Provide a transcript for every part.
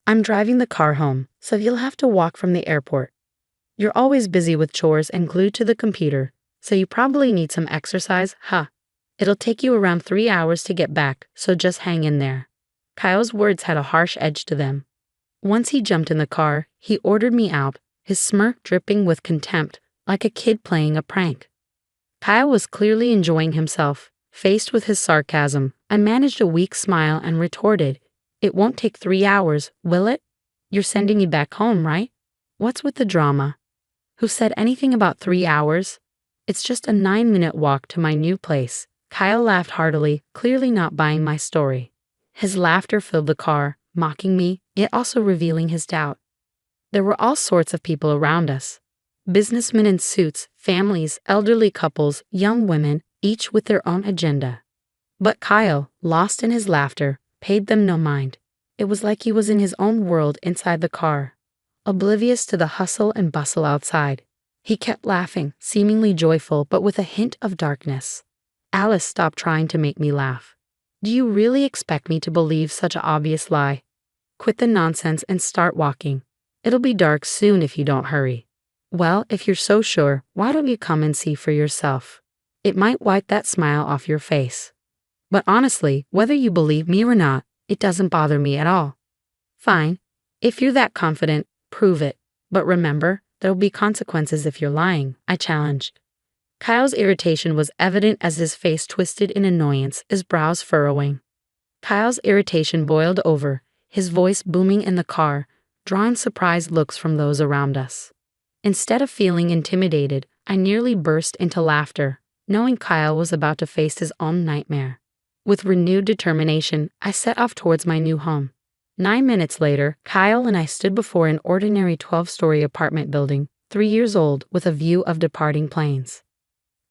I'm driving the car home, so you'll have to walk from the airport. You're always busy with chores and glued to the computer, so you probably need some exercise, huh? It'll take you around 3 hours to get back, so just hang in there. Kyle's words had a harsh edge to them. Once he jumped in the car, he ordered me out, his smirk dripping with contempt, like a kid playing a prank. Kyle was clearly enjoying himself. Faced with his sarcasm, I managed a weak smile and retorted, "It won't take 3 hours, will it? You're sending me back home, right? What's with the drama? Who said anything about 3 hours? It's just a 9-minute walk to my new place." Kyle laughed heartily, clearly not buying my story. His laughter filled the car, mocking me, yet also revealing his doubt. There were all sorts of people around us. Businessmen in suits, families, elderly couples, young women, each with their own agenda. But Kyle, lost in his laughter, paid them no mind. It was like he was in his own world inside the car, oblivious to the hustle and bustle outside. He kept laughing, seemingly joyful but with a hint of darkness. Alice stopped trying to make me laugh. Do you really expect me to believe such an obvious lie? Quit the nonsense and start walking. It'll be dark soon if you don't hurry. Well, if you're so sure, why don't you come and see for yourself? It might wipe that smile off your face. But honestly, whether you believe me or not, it doesn't bother me at all. Fine. If you're that confident, prove it. But remember, there'll be consequences if you're lying, I challenged. Kyle's irritation was evident as his face twisted in annoyance, his brows furrowing. Kyle's irritation boiled over, his voice booming in the car, drawing surprised looks from those around us. Instead of feeling intimidated, I nearly burst into laughter, knowing Kyle was about to face his own nightmare. With renewed determination, I set off towards my new home. 9 minutes later, Kyle and I stood before an ordinary 12-story apartment building, 3 years old, with a view of departing planes.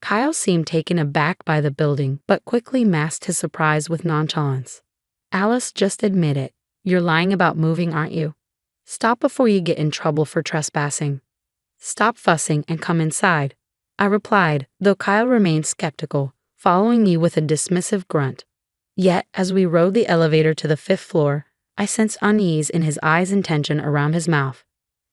Kyle seemed taken aback by the building, but quickly masked his surprise with nonchalance. Alice, just admit it. You're lying about moving, aren't you? Stop before you get in trouble for trespassing. Stop fussing and come inside, I replied, though Kyle remained skeptical, following me with a dismissive grunt. Yet, as we rode the elevator to the 5th floor, I sensed unease in his eyes and tension around his mouth.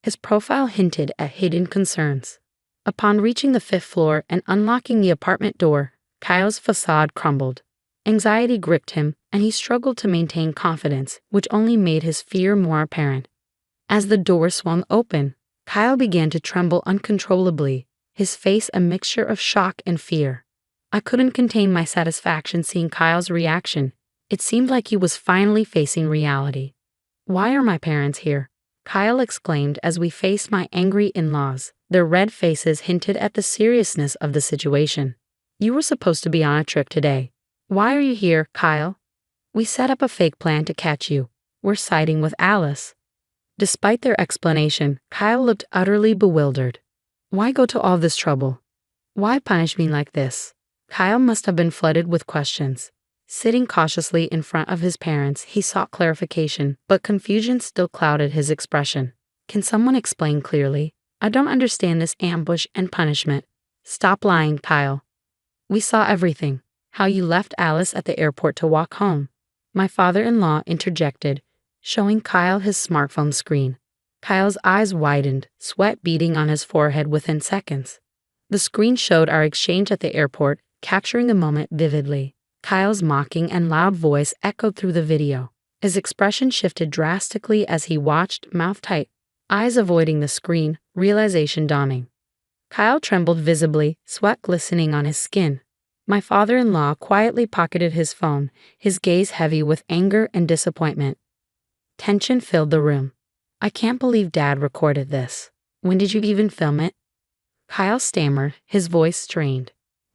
His profile hinted at hidden concerns. Upon reaching the 5th floor and unlocking the apartment door, Kyle's facade crumbled. Anxiety gripped him, and he struggled to maintain confidence, which only made his fear more apparent. As the door swung open, Kyle began to tremble uncontrollably, his face a mixture of shock and fear. I couldn't contain my satisfaction seeing Kyle's reaction. It seemed like he was finally facing reality. "Why are my parents here?" Kyle exclaimed as we faced my angry in-laws. Their red faces hinted at the seriousness of the situation. "You were supposed to be on a trip today. Why are you here, Kyle?" "We set up a fake plan to catch you. We're siding with Alice." Despite their explanation, Kyle looked utterly bewildered. "Why go to all this trouble? Why punish me like this?" Kyle must have been flooded with questions. Sitting cautiously in front of his parents, he sought clarification, but confusion still clouded his expression. "Can someone explain clearly? I don't understand this ambush and punishment." "Stop lying, Kyle. We saw everything. How you left Alice at the airport to walk home." My father-in-law interjected, showing Kyle his smartphone screen. Kyle's eyes widened, sweat beading on his forehead within seconds. The screen showed our exchange at the airport, capturing the moment vividly. Kyle's mocking and loud voice echoed through the video. His expression shifted drastically as he watched, mouth tight, eyes avoiding the screen, realization dawning. Kyle trembled visibly, sweat glistening on his skin. My father-in-law quietly pocketed his phone, his gaze heavy with anger and disappointment. Tension filled the room. "I can't believe Dad recorded this. When did you even film it?" Kyle stammered, his voice strained.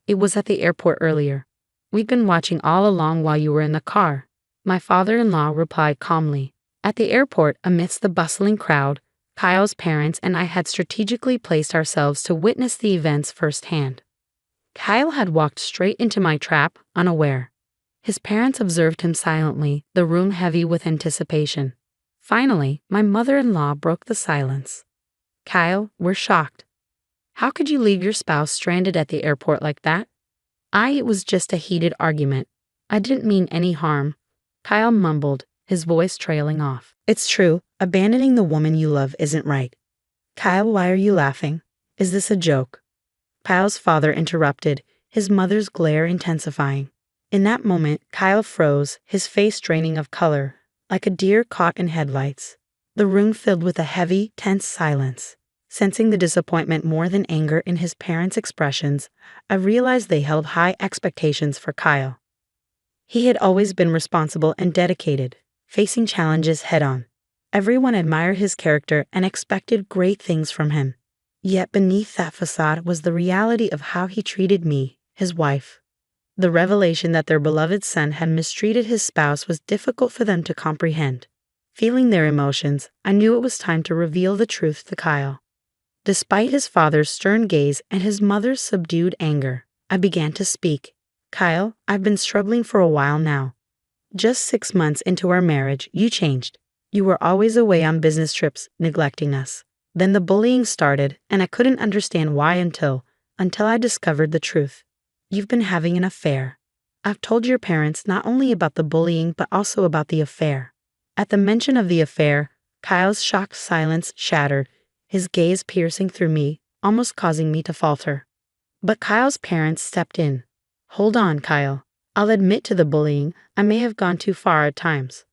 "It was at the airport earlier. We've been watching all along while you were in the car." My father-in-law replied calmly. At the airport, amidst the bustling crowd, Kyle's parents and I had strategically placed ourselves to witness the events firsthand. Kyle had walked straight into my trap, unaware. His parents observed him silently, the room heavy with anticipation. Finally, my mother-in-law broke the silence. "Kyle, we're shocked. How could you leave your spouse stranded at the airport like that?" It was just a heated argument. I didn't mean any harm," Kyle mumbled, his voice trailing off. "It's true, Abandoning the woman you love isn't right. Kyle, why are you laughing? Is this a joke? Kyle's father interrupted, his mother's glare intensifying. In that moment, Kyle froze, his face draining of color, like a deer caught in headlights. The room filled with a heavy, tense silence. Sensing the disappointment more than anger in his parents' expressions, I realized they held high expectations for Kyle. He had always been responsible and dedicated, facing challenges head-on. Everyone admired his character and expected great things from him. Yet beneath that facade was the reality of how he treated me, his wife. The revelation that their beloved son had mistreated his spouse was difficult for them to comprehend. Feeling their emotions, I knew it was time to reveal the truth to Kyle. Despite his father's stern gaze and his mother's subdued anger, I began to speak. Kyle, I've been struggling for a while now. Just 6 months into our marriage, you changed. You were always away on business trips, neglecting us. Then the bullying started, and I couldn't understand why until I discovered the truth. You've been having an affair. I've told your parents not only about the bullying but also about the affair. At the mention of the affair, Kyle's shocked silence shattered, his gaze piercing through me, almost causing me to falter. But Kyle's parents stepped in. Hold on, Kyle. I'll admit to the bullying. I may have gone too far at times.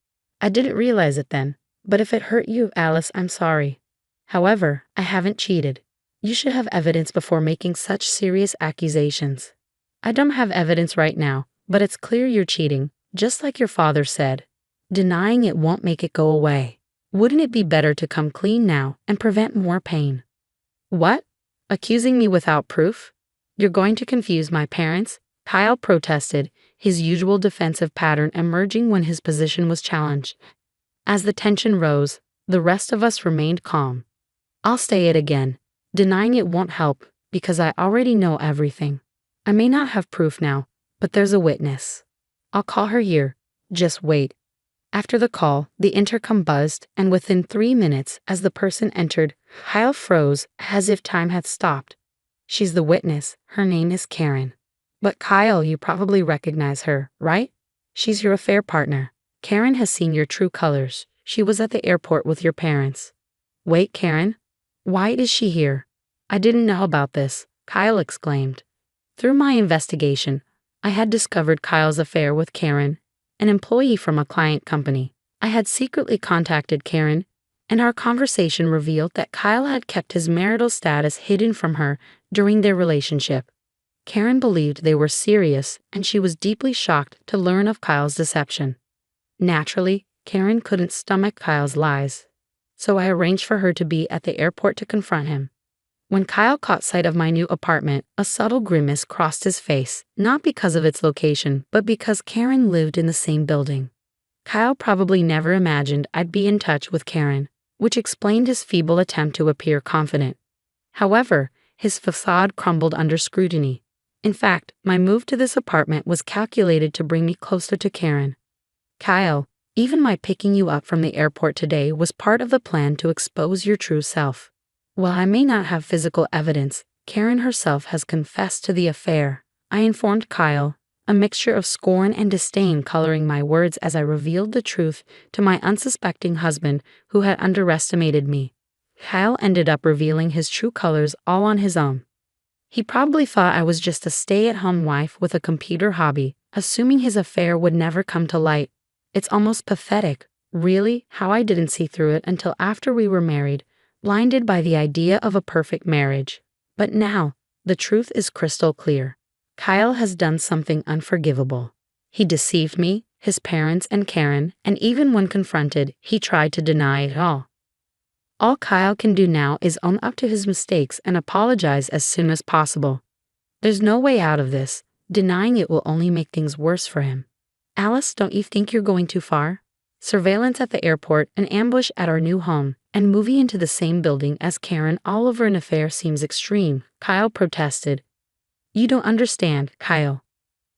I didn't realize it then, but if it hurt you, Alice, I'm sorry. However, I haven't cheated. You should have evidence before making such serious accusations. I don't have evidence right now, but it's clear you're cheating, just like your father said. Denying it won't make it go away. Wouldn't it be better to come clean now and prevent more pain? What? Accusing me without proof? You're going to confuse my parents? Kyle protested, his usual defensive pattern emerging when his position was challenged. As the tension rose, the rest of us remained calm. I'll say it again. Denying it won't help, because I already know everything. I may not have proof now, but there's a witness. I'll call her here. Just wait. After the call, the intercom buzzed, and within 3 minutes, as the person entered, Kyle froze as if time had stopped. She's the witness. Her name is Karen. But Kyle, you probably recognize her, right? She's your affair partner. Karen has seen your true colors. She was at the airport with your parents. Wait, Karen? Why is she here? I didn't know about this, Kyle exclaimed. Through my investigation, I had discovered Kyle's affair with Karen, an employee from a client company. I had secretly contacted Karen, and our conversation revealed that Kyle had kept his marital status hidden from her during their relationship. Karen believed they were serious, and she was deeply shocked to learn of Kyle's deception. Naturally, Karen couldn't stomach Kyle's lies, so I arranged for her to be at the airport to confront him. When Kyle caught sight of my new apartment, a subtle grimace crossed his face, not because of its location, but because Karen lived in the same building. Kyle probably never imagined I'd be in touch with Karen, which explained his feeble attempt to appear confident. However, his facade crumbled under scrutiny. In fact, my move to this apartment was calculated to bring me closer to Karen. Kyle, even my picking you up from the airport today was part of the plan to expose your true self. While I may not have physical evidence, Karen herself has confessed to the affair. I informed Kyle, a mixture of scorn and disdain coloring my words as I revealed the truth to my unsuspecting husband who had underestimated me. Kyle ended up revealing his true colors all on his own. He probably thought I was just a stay-at-home wife with a computer hobby, assuming his affair would never come to light. It's almost pathetic, really, how I didn't see through it until after we were married, blinded by the idea of a perfect marriage. But now, the truth is crystal clear. Kyle has done something unforgivable. He deceived me, his parents, and Karen, and even when confronted, he tried to deny it all. All Kyle can do now is own up to his mistakes and apologize as soon as possible. There's no way out of this. Denying it will only make things worse for him. Alice, don't you think you're going too far? Surveillance at the airport, an ambush at our new home, and moving into the same building as Karen all over an affair seems extreme, Kyle protested. You don't understand, Kyle.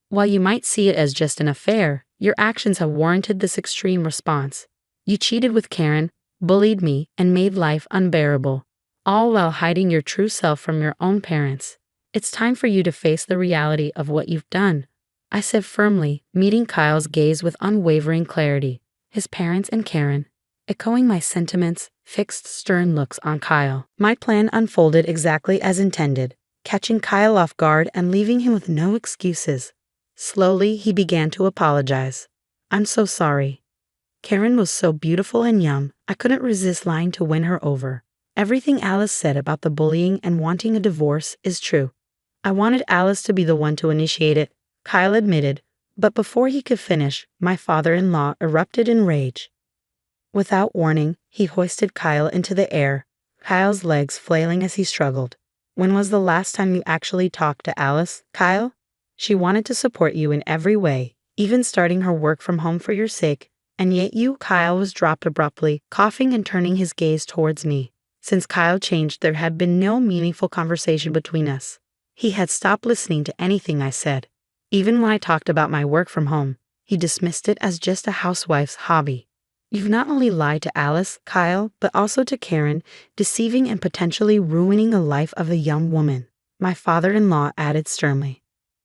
While you might see it as just an affair, your actions have warranted this extreme response. You cheated with Karen, bullied me, and made life unbearable, all while hiding your true self from your own parents. It's time for you to face the reality of what you've done, I said firmly, meeting Kyle's gaze with unwavering clarity. His parents and Karen. echoing my sentiments, fixed stern looks on Kyle. My plan unfolded exactly as intended, catching Kyle off guard and leaving him with no excuses. Slowly, he began to apologize. "I'm so sorry. Karen was so beautiful and young, I couldn't resist lying to win her over. Everything Alice said about the bullying and wanting a divorce is true. I wanted Alice to be the one to initiate it," Kyle admitted, but before he could finish, my father-in-law erupted in rage. Without warning, he hoisted Kyle into the air, Kyle's legs flailing as he struggled. "When was the last time you actually talked to Alice, Kyle? She wanted to support you in every way, even starting her work from home for your sake, and yet you," Kyle was dropped abruptly, coughing and turning his gaze towards me. Since Kyle changed, there had been no meaningful conversation between us. He had stopped listening to anything I said. Even when I talked about my work from home, he dismissed it as just a housewife's hobby. "You've not only lied to Alice, Kyle, but also to Karen, deceiving and potentially ruining the life of a young woman," my father-in-law added sternly.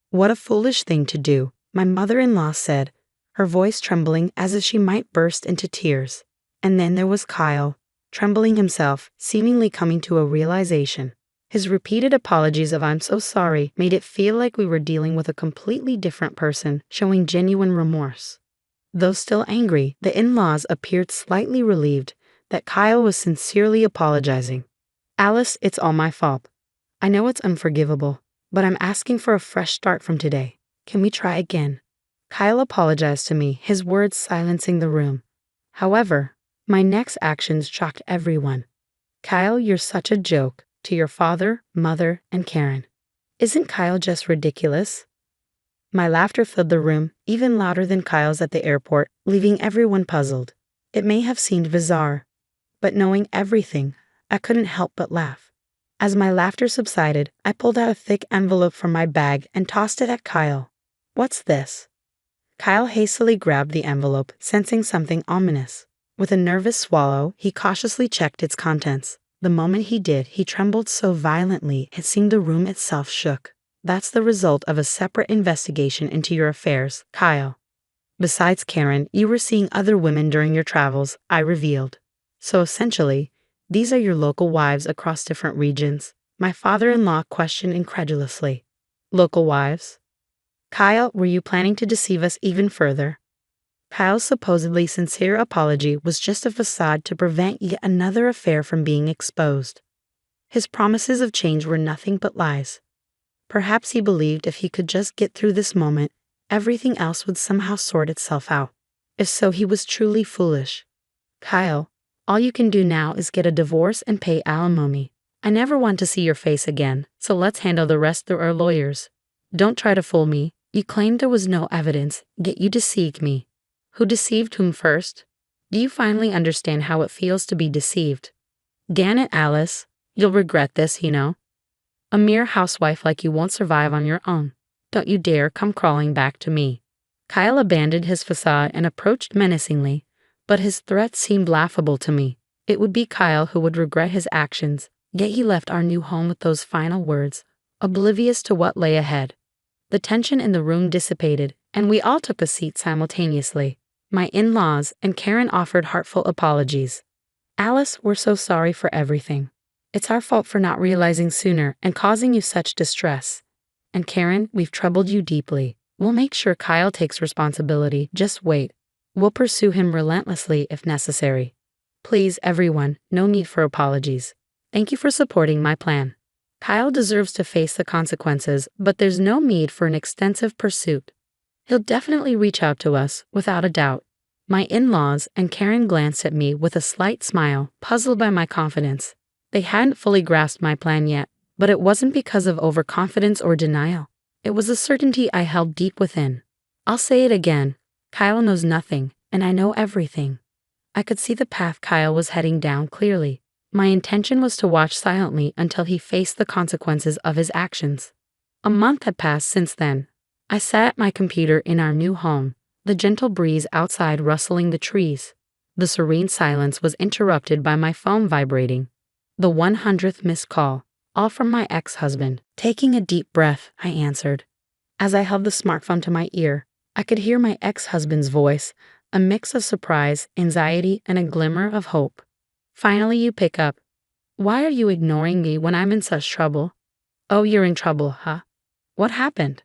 "What a foolish thing to do," my mother-in-law said, her voice trembling as if she might burst into tears. And then there was Kyle, trembling himself, seemingly coming to a realization. His repeated apologies of "I'm so sorry" made it feel like we were dealing with a completely different person, showing genuine remorse. Though still angry, the in-laws appeared slightly relieved that Kyle was sincerely apologizing. "Alice, it's all my fault. I know it's unforgivable, but I'm asking for a fresh start from today. Can we try again?" Kyle apologized to me, his words silencing the room. However, my next actions shocked everyone. "Kyle, you're such a joke to your father, mother, and Karen. Isn't Kyle just ridiculous?" My laughter filled the room, even louder than Kyle's at the airport, leaving everyone puzzled. It may have seemed bizarre, but knowing everything, I couldn't help but laugh. As my laughter subsided, I pulled out a thick envelope from my bag and tossed it at Kyle. "What's this?" Kyle hastily grabbed the envelope, sensing something ominous. With a nervous swallow, he cautiously checked its contents. The moment he did, he trembled so violently it seemed the room itself shook. "That's the result of a separate investigation into your affairs, Kyle. Besides Karen, you were seeing other women during your travels," I revealed. "So essentially, these are your local wives across different regions?" My father-in-law questioned incredulously. "Local wives? Kyle, were you planning to deceive us even further?" Kyle's supposedly sincere apology was just a facade to prevent yet another affair from being exposed. His promises of change were nothing but lies. Perhaps he believed if he could just get through this moment, everything else would somehow sort itself out. If so, he was truly foolish. "Kyle, all you can do now is get a divorce and pay alimony. I never want to see your face again, so let's handle the rest through our lawyers. Don't try to fool me. You claimed there was no evidence, yet you deceived me. Who deceived whom first? Do you finally understand how it feels to be deceived? Damn it, Alice. You'll regret this, you know. A mere housewife like you won't survive on your own. Don't you dare come crawling back to me." Kyle abandoned his facade and approached menacingly, but his threats seemed laughable to me. It would be Kyle who would regret his actions, yet he left our new home with those final words, oblivious to what lay ahead. The tension in the room dissipated, and we all took a seat simultaneously. My in-laws and Karen offered heartfelt apologies. "Alice, we're so sorry for everything. It's our fault for not realizing sooner and causing you such distress. And Karen, we've troubled you deeply. We'll make sure Kyle takes responsibility. Just wait. We'll pursue him relentlessly if necessary. Please, everyone, no need for apologies. Thank you for supporting my plan. Kyle deserves to face the consequences, but there's no need for an extensive pursuit. He'll definitely reach out to us, without a doubt." My in-laws and Karen glanced at me with a slight smile, puzzled by my confidence. They hadn't fully grasped my plan yet, but it wasn't because of overconfidence or denial. It was a certainty I held deep within. I'll say it again. Kyle knows nothing, and I know everything. I could see the path Kyle was heading down clearly. My intention was to watch silently until he faced the consequences of his actions. A month had passed since then. I sat at my computer in our new home, the gentle breeze outside rustling the trees. The serene silence was interrupted by my phone vibrating. The 100th missed call, all from my ex-husband. Taking a deep breath, I answered. As I held the smartphone to my ear, I could hear my ex-husband's voice, a mix of surprise, anxiety, and a glimmer of hope. Finally, you pick up. Why are you ignoring me when I'm in such trouble? Oh, you're in trouble, huh? What happened?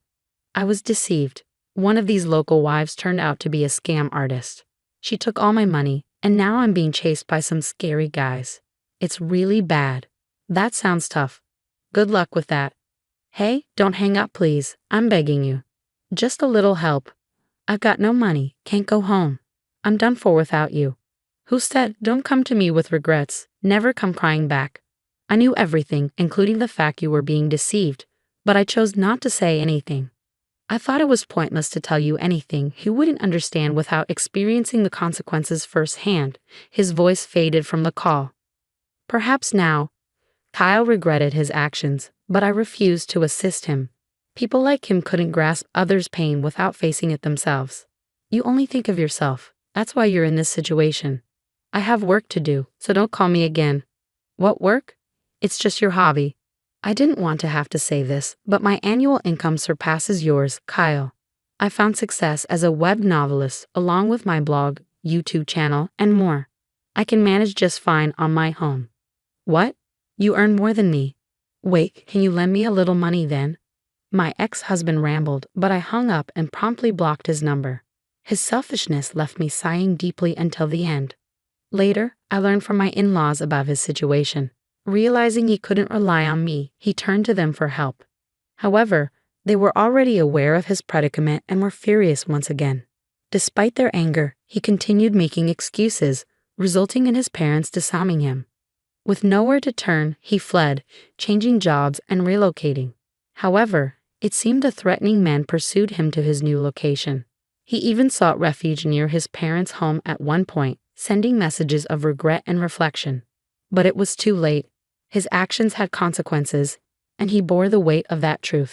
I was deceived. One of these local wives turned out to be a scam artist. She took all my money, and now I'm being chased by some scary guys. It's really bad. That sounds tough. Good luck with that. Hey, don't hang up, please. I'm begging you. Just a little help. I've got no money, can't go home. I'm done for without you. Who said, don't come to me with regrets, never come crying back? I knew everything, including the fact you were being deceived, but I chose not to say anything. I thought it was pointless to tell you anything you wouldn't understand without experiencing the consequences firsthand. His voice faded from the call. Perhaps now, Kyle regretted his actions, but I refused to assist him. People like him couldn't grasp others' pain without facing it themselves. You only think of yourself. That's why you're in this situation. I have work to do, so don't call me again. What work? It's just your hobby. I didn't want to have to say this, but my annual income surpasses yours, Kyle. I found success as a web novelist, along with my blog, YouTube channel, and more. I can manage just fine on my own. What? You earn more than me. Wait, can you lend me a little money then? My ex-husband rambled, but I hung up and promptly blocked his number. His selfishness left me sighing deeply until the end. Later, I learned from my in-laws about his situation. Realizing he couldn't rely on me, he turned to them for help. However, they were already aware of his predicament and were furious once again. Despite their anger, he continued making excuses, resulting in his parents disarming him. With nowhere to turn, he fled, changing jobs and relocating. However, it seemed the threatening men pursued him to his new location. He even sought refuge near his parents' home at one point, sending messages of regret and reflection. But it was too late. His actions had consequences, and he bore the weight of that truth.